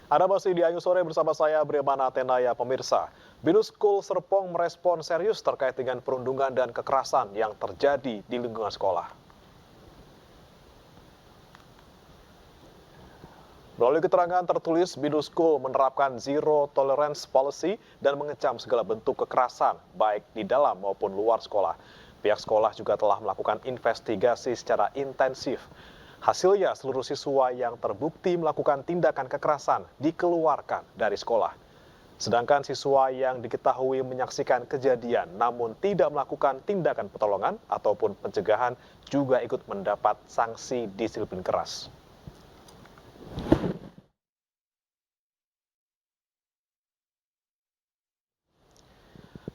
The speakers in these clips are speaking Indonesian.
Anda masih di Ayu Sore bersama saya, Bremana Tenaya, pemirsa. Binus School Serpong merespon serius terkait dengan perundungan dan kekerasan yang terjadi di lingkungan sekolah. Melalui keterangan tertulis, Binus School menerapkan zero tolerance policy dan mengecam segala bentuk kekerasan, baik di dalam maupun luar sekolah. Pihak sekolah juga telah melakukan investigasi secara intensif. Hasilnya, seluruh siswa yang terbukti melakukan tindakan kekerasan dikeluarkan dari sekolah. Sedangkan siswa yang diketahui menyaksikan kejadian namun tidak melakukan tindakan pertolongan ataupun pencegahan juga ikut mendapat sanksi disiplin keras.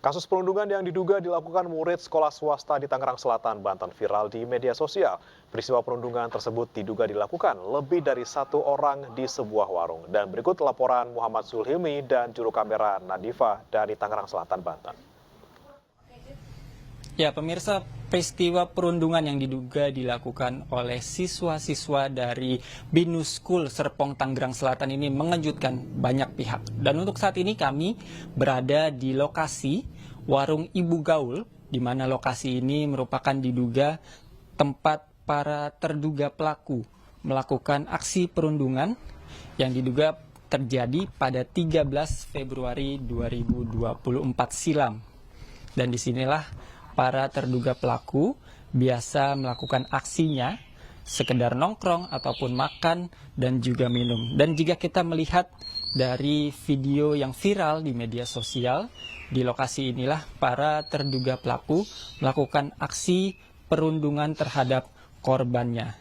Kasus perundungan yang diduga dilakukan murid sekolah swasta di Tangerang Selatan, Banten viral di media sosial. Peristiwa perundungan tersebut diduga dilakukan lebih dari satu orang di sebuah warung. Dan berikut laporan Muhammad Zulhilmi dan juru kamera Nadifa dari Tangerang Selatan, Banten. Ya, pemirsa, peristiwa perundungan yang diduga dilakukan oleh siswa-siswa dari Binus School Serpong Tangerang Selatan ini mengejutkan banyak pihak. Dan untuk saat ini kami berada di lokasi Warung Ibu Gaul, di mana lokasi ini merupakan diduga tempat para terduga pelaku melakukan aksi perundungan yang diduga terjadi pada 13 Februari 2024 silam. Dan disinilah para terduga pelaku biasa melakukan aksinya, sekedar nongkrong ataupun makan dan juga minum. Dan jika kita melihat dari video yang viral di media sosial, di lokasi inilah para terduga pelaku melakukan aksi perundungan terhadap korbannya.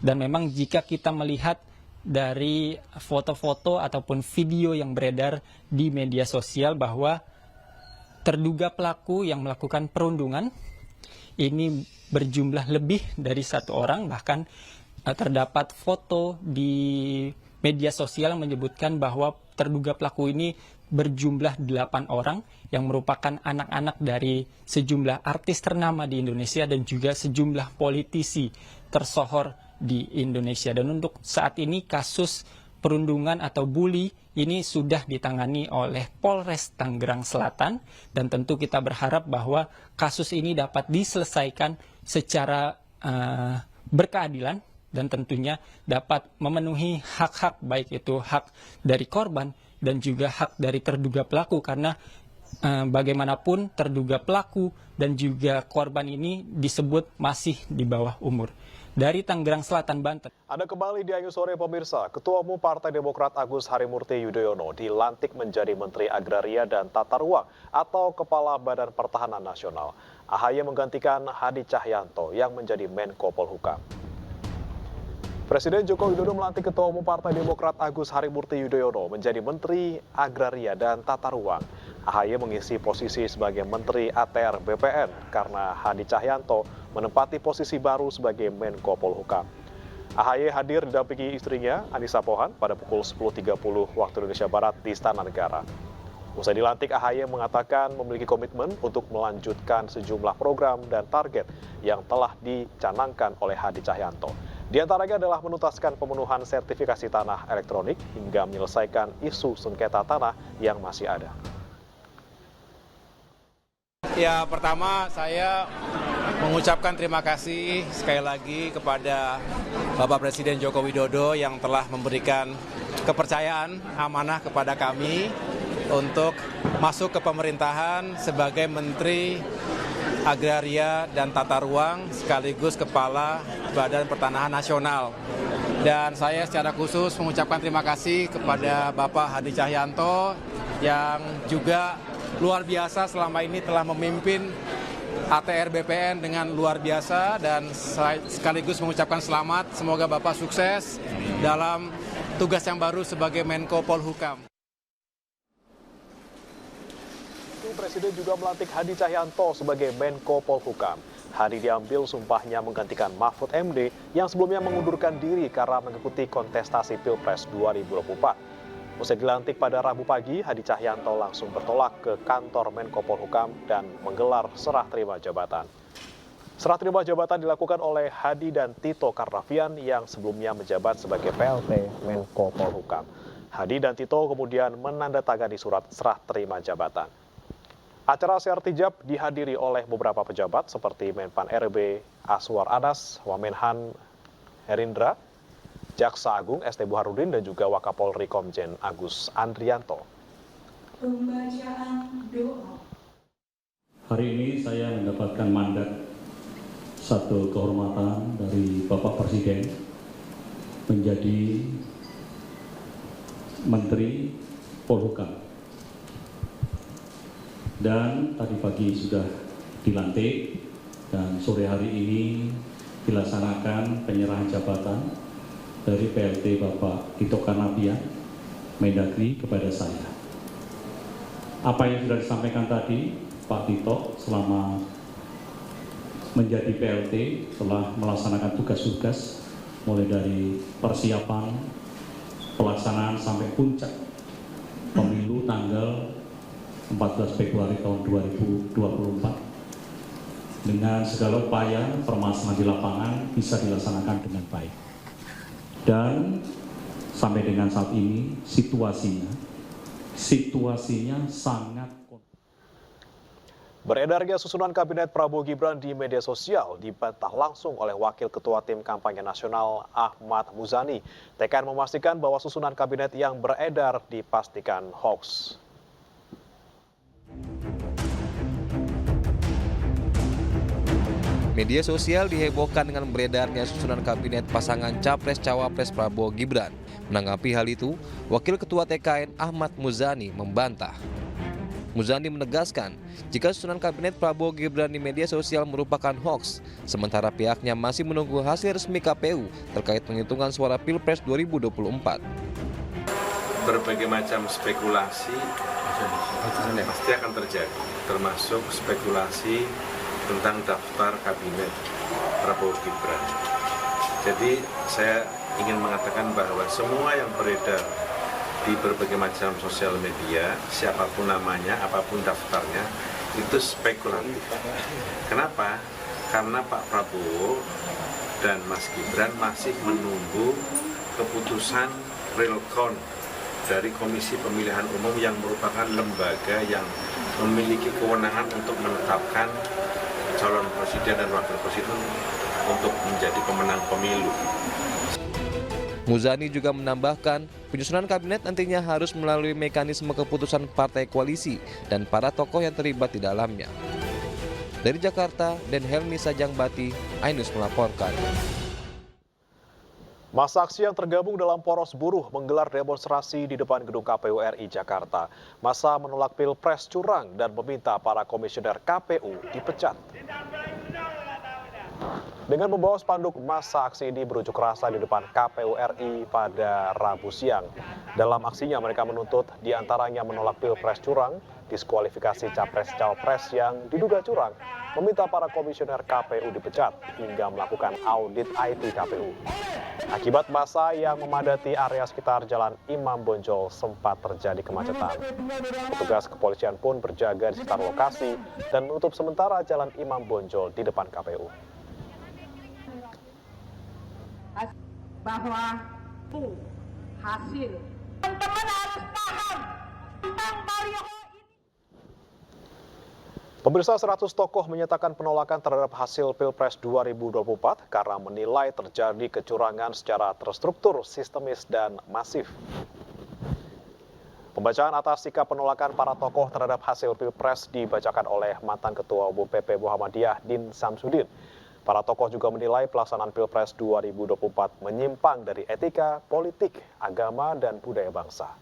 Dan memang jika kita melihat dari foto-foto ataupun video yang beredar di media sosial bahwa terduga pelaku yang melakukan perundungan ini berjumlah lebih dari satu orang, bahkan terdapat foto di media sosial yang menyebutkan bahwa terduga pelaku ini berjumlah 8 orang yang merupakan anak-anak dari sejumlah artis ternama di Indonesia dan juga sejumlah politisi tersohor di Indonesia. Dan untuk saat ini kasus perundungan atau bully ini sudah ditangani oleh Polres Tangerang Selatan, dan tentu kita berharap bahwa kasus ini dapat diselesaikan secara berkeadilan dan tentunya dapat memenuhi hak-hak, baik itu hak dari korban dan juga hak dari terduga pelaku, karena bagaimanapun terduga pelaku dan juga korban ini disebut masih di bawah umur. Dari Tangerang Selatan, Banten. Ada kembali di Ayu Sore, pemirsa. Ketua Umum Partai Demokrat Agus Harimurti Yudhoyono dilantik menjadi Menteri Agraria dan Tata Ruang atau Kepala Badan Pertahanan Nasional. AHY menggantikan Hadi Cahyanto yang menjadi Menko Polhukam. Presiden Joko Widodo melantik Ketua Umum Partai Demokrat Agus Harimurti Yudhoyono menjadi Menteri Agraria dan Tata Ruang. AHY mengisi posisi sebagai Menteri ATR BPN karena Hadi Cahyanto menempati posisi baru sebagai Menko Polhukam. AHY hadir didampingi istrinya Anissa Pohan pada pukul 10.30 waktu Indonesia Barat di Istana Negara. Usai dilantik, AHY mengatakan memiliki komitmen untuk melanjutkan sejumlah program dan target yang telah dicanangkan oleh Hadi Cahyanto. Di antaranya adalah menuntaskan pemenuhan sertifikasi tanah elektronik hingga menyelesaikan isu sengketa tanah yang masih ada. Ya, pertama saya mengucapkan terima kasih sekali lagi kepada Bapak Presiden Joko Widodo yang telah memberikan kepercayaan amanah kepada kami untuk masuk ke pemerintahan sebagai Menteri Agraria dan Tata Ruang sekaligus Kepala Badan Pertanahan Nasional. Dan saya secara khusus mengucapkan terima kasih kepada Bapak Hadi Cahyanto yang juga luar biasa selama ini telah memimpin ATR BPN dengan luar biasa, dan sekaligus mengucapkan selamat, semoga Bapak sukses dalam tugas yang baru sebagai Menko Polhukam. Presiden juga melantik Hadi Cahyanto sebagai Menko Polhukam. Hadi diambil sumpahnya menggantikan Mahfud MD yang sebelumnya mengundurkan diri karena mengikuti kontestasi Pilpres 2024. Usai dilantik pada Rabu pagi, Hadi Cahyanto langsung bertolak ke kantor Menko Polhukam dan menggelar serah terima jabatan. Serah terima jabatan dilakukan oleh Hadi dan Tito Karnavian yang sebelumnya menjabat sebagai PLT Menko Polhukam. Hadi dan Tito kemudian menandatangani surat serah terima jabatan. Acara Sertijab dihadiri oleh beberapa pejabat seperti Menpan RB Aswar Anas, Wamenhan Herindra, Jaksa Agung ST Buharudin dan juga Wakapolri Komjen Agus Andrianto. Pembacaan doa. Hari ini saya mendapatkan mandat satu kehormatan dari Bapak Presiden menjadi Menteri Polhukam. Dan tadi pagi sudah dilantik dan sore hari ini dilaksanakan penyerahan jabatan dari PLT Bapak Tito Karnavian, Mendagri kepada saya. Apa yang sudah disampaikan tadi, Pak Tito selama menjadi PLT telah melaksanakan tugas-tugas mulai dari persiapan, pelaksanaan sampai puncak pemilu tanggal 14 Februari tahun 2024 dengan segala upaya permasalahan di lapangan bisa dilaksanakan dengan baik. Dan sampai dengan saat ini situasinya sangat. Beredarnya susunan Kabinet Prabowo Gibran di media sosial dibantah langsung oleh Wakil Ketua Tim Kampanye Nasional Ahmad Muzani. TKN memastikan bahwa susunan kabinet yang beredar dipastikan hoax. Media sosial dihebohkan dengan beredarnya susunan kabinet pasangan Capres-Cawapres Prabowo Gibran. Menanggapi hal itu, Wakil Ketua TKN Ahmad Muzani membantah. Muzani menegaskan, jika susunan kabinet Prabowo Gibran di media sosial merupakan hoax, sementara pihaknya masih menunggu hasil resmi KPU terkait penghitungan suara Pilpres 2024. Berbagai macam spekulasi pasti akan terjadi, termasuk spekulasi tentang daftar kabinet Prabowo Gibran. Jadi saya ingin mengatakan bahwa semua yang beredar di berbagai macam sosial media, siapapun namanya, apapun daftarnya, itu spekulatif. Kenapa? Karena Pak Prabowo dan Mas Gibran masih menunggu keputusan real count dari Komisi Pemilihan Umum yang merupakan lembaga yang memiliki kewenangan untuk menetapkan calon presiden dan wakil presiden untuk menjadi pemenang pemilu. Muzani juga menambahkan, penyusunan kabinet nantinya harus melalui mekanisme keputusan partai koalisi dan para tokoh yang terlibat di dalamnya. Dari Jakarta, Den Helmi Sajangbati, Ainus melaporkan. Massa aksi yang tergabung dalam Poros Buruh menggelar demonstrasi di depan gedung KPU RI Jakarta. Massa menolak Pilpres curang dan meminta para komisioner KPU dipecat. Dengan membawa spanduk, massa aksi ini berunjuk rasa di depan KPU RI pada Rabu siang. Dalam aksinya mereka menuntut diantaranya menolak Pilpres curang, diskualifikasi Capres-Cawapres yang diduga curang, meminta para komisioner KPU dipecat, hingga melakukan audit IT KPU. Akibat massa yang memadati area sekitar Jalan Imam Bonjol sempat terjadi kemacetan. Petugas kepolisian pun berjaga di sekitar lokasi dan menutup sementara Jalan Imam Bonjol di depan KPU. Bahwa hasil teman-teman harus paham tentang baliho ini. Pemirsa, 100 tokoh menyatakan penolakan terhadap hasil Pilpres 2024 karena menilai terjadi kecurangan secara terstruktur, sistemis, dan masif. Pembacaan atas sikap penolakan para tokoh terhadap hasil Pilpres dibacakan oleh mantan Ketua Umum PP Muhammadiyah Din Samsudin. Para tokoh juga menilai pelaksanaan Pilpres 2024 menyimpang dari etika, politik, agama, dan budaya bangsa.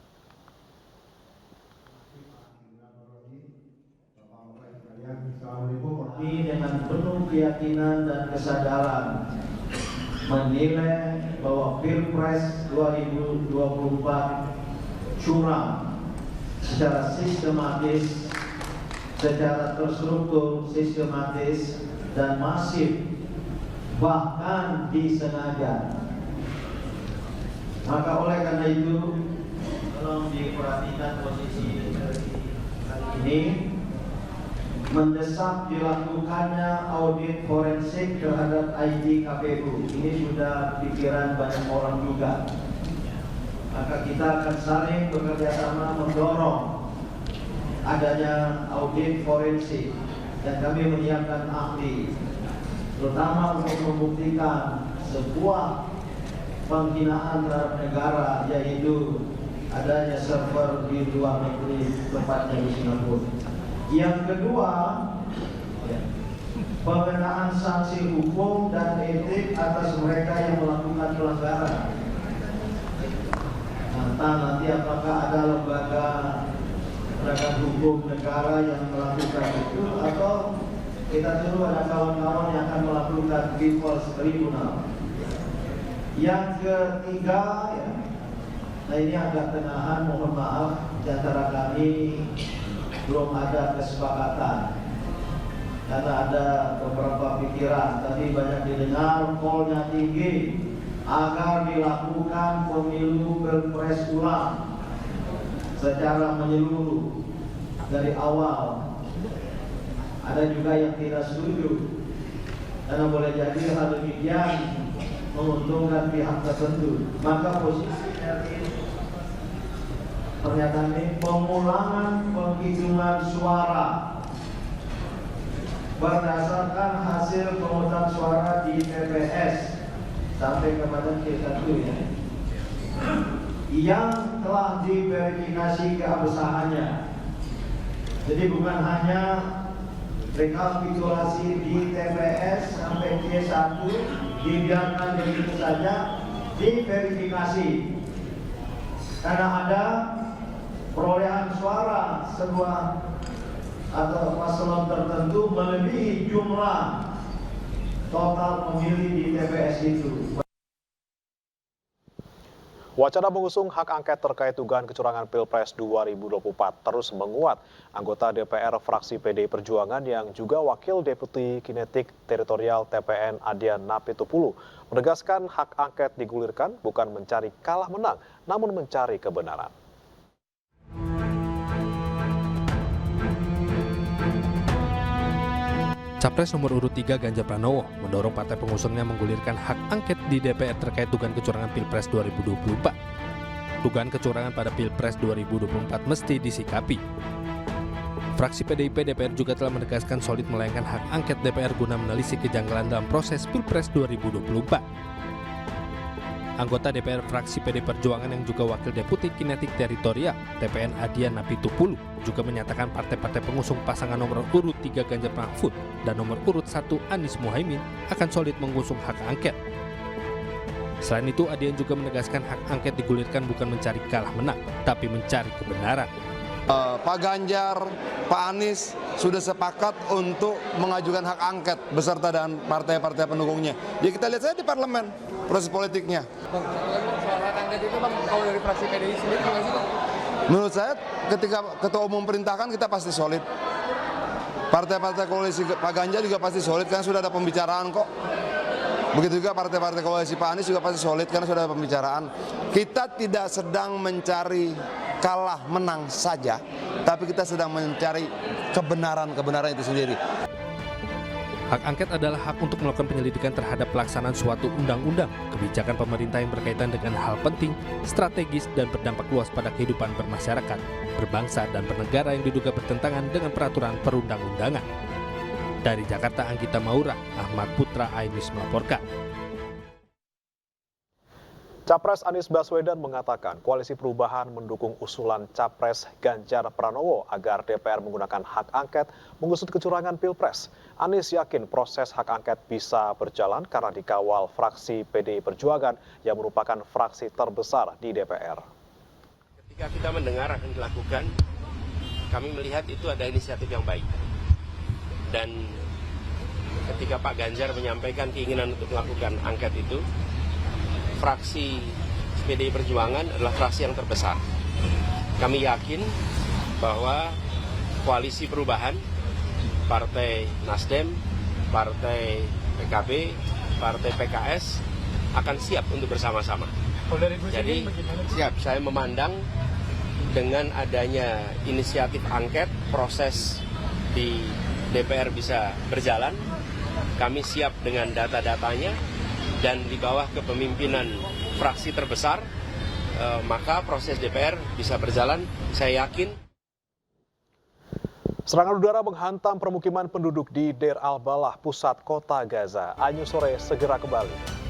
Kami dengan penuh keyakinan dan kesadaran menilai bahwa Pilpres 2024 curang secara sistematis, secara terstruktur, sistematis, dan masif, bahkan disengaja. Maka oleh karena itu, tolong diperhatikan posisi kali ini, mendesak dilakukannya audit forensik terhadap IT KPU. Ini sudah pikiran banyak orang juga. maka kita akan saling bekerja sama mendorong adanya audit forensik dan kami menyiapkan ahli terutama untuk membuktikan sebuah penghinaan terhadap negara, yaitu adanya server di luar negeri, tepatnya di Singapura. Yang kedua, pengenaan sanksi hukum dan etik atas mereka yang melakukan pelanggaran. Nanti apakah ada lembaga penegak hukum negara yang melakukan itu, atau kita tunggu ada kawan-kawan yang akan melakukan People's Tribunal. Yang ketiga, nah ini agak tenahan, mohon maaf, di antara kami belum ada kesepakatan karena ada beberapa pikiran, tapi banyak didengar polnya tinggi agar dilakukan pemilu pilpres ulang secara menyeluruh dari awal. Ada juga yang tidak setuju karena boleh jadi hal demikian menguntungkan pihak tertentu. Maka posisi dari pernyataan ini pemulangan penghitungan suara berdasarkan hasil pemungutan suara di TPS sampai kepada Q1 yang telah diverifikasi keabsahannya. Jadi bukan hanya rekapitulasi di TPS sampai Q1 dibiarkan begitu saja, diverifikasi karena ada perolehan suara sebuah atau paslon tertentu melebihi jumlah total pemilih di TPS itu. Wacana mengusung hak angket terkait dugaan kecurangan Pilpres 2024 terus menguat. Anggota DPR fraksi PDI Perjuangan yang juga Wakil Deputi Kinetik Teritorial TPN Adian Napitupulu menegaskan hak angket digulirkan bukan mencari kalah menang, namun mencari kebenaran. Capres nomor urut 3 Ganjar Pranowo mendorong partai pengusungnya menggulirkan hak angket di DPR terkait dugaan kecurangan Pilpres 2024. Dugaan kecurangan pada Pilpres 2024 mesti disikapi. Fraksi PDIP DPR juga telah menegaskan solid melayangkan hak angket DPR guna menelisik kejanggalan dalam proses Pilpres 2024. Anggota DPR fraksi PD Perjuangan yang juga Wakil Deputi Kinetik Teritorial TPN Adian Napitupulu juga menyatakan partai-partai pengusung pasangan nomor urut 3 Ganjar Mahfud dan nomor urut 1 Anies Muhaimin akan solid mengusung hak angket. Selain itu, Adian juga menegaskan hak angket digulirkan bukan mencari kalah menang, tapi mencari kebenaran. Pak Ganjar, Pak Anies sudah sepakat untuk mengajukan hak angket beserta dengan partai-partai pendukungnya. Ya kita lihat saja di parlemen proses politiknya. Soal hak angket itu Bang, kalau dari fraksi PDI sendiri gimana sih Bang? Menurut saya ketika Ketua Umum perintahkan kita pasti solid. Partai-partai koalisi Pak Ganjar juga pasti solid karena sudah ada pembicaraan kok. Begitu juga partai-partai koalisi Pak Anies juga pasti solid karena sudah ada pembicaraan. Kita tidak sedang mencari kalah menang saja, tapi kita sedang mencari kebenaran itu sendiri. Hak angket adalah hak untuk melakukan penyelidikan terhadap pelaksanaan suatu undang-undang, kebijakan pemerintah yang berkaitan dengan hal penting, strategis, dan berdampak luas pada kehidupan bermasyarakat, berbangsa, dan bernegara yang diduga bertentangan dengan peraturan perundang-undangan. Dari Jakarta, Anggita Maura, Ahmad Putra Ainus melaporkan. Capres Anies Baswedan mengatakan Koalisi Perubahan mendukung usulan Capres Ganjar Pranowo agar DPR menggunakan hak angket mengusut kecurangan Pilpres. Anies yakin proses hak angket bisa berjalan karena dikawal fraksi PDI Perjuangan yang merupakan fraksi terbesar di DPR. Ketika kita mendengar akan dilakukan, kami melihat itu ada inisiatif yang baik. Dan ketika Pak Ganjar menyampaikan keinginan untuk melakukan angket itu, fraksi PDI Perjuangan adalah fraksi yang terbesar. Kami yakin bahwa Koalisi Perubahan, Partai Nasdem, Partai PKB, Partai PKS akan siap untuk bersama-sama. Jadi siap, saya memandang dengan adanya inisiatif angket, proses di DPR bisa berjalan. Kami siap dengan data-datanya. Dan di bawah kepemimpinan fraksi terbesar, maka proses DPR bisa berjalan, saya yakin. Serangan udara menghantam permukiman penduduk di Deir al-Balah, pusat kota Gaza. Anyu Sore segera kembali.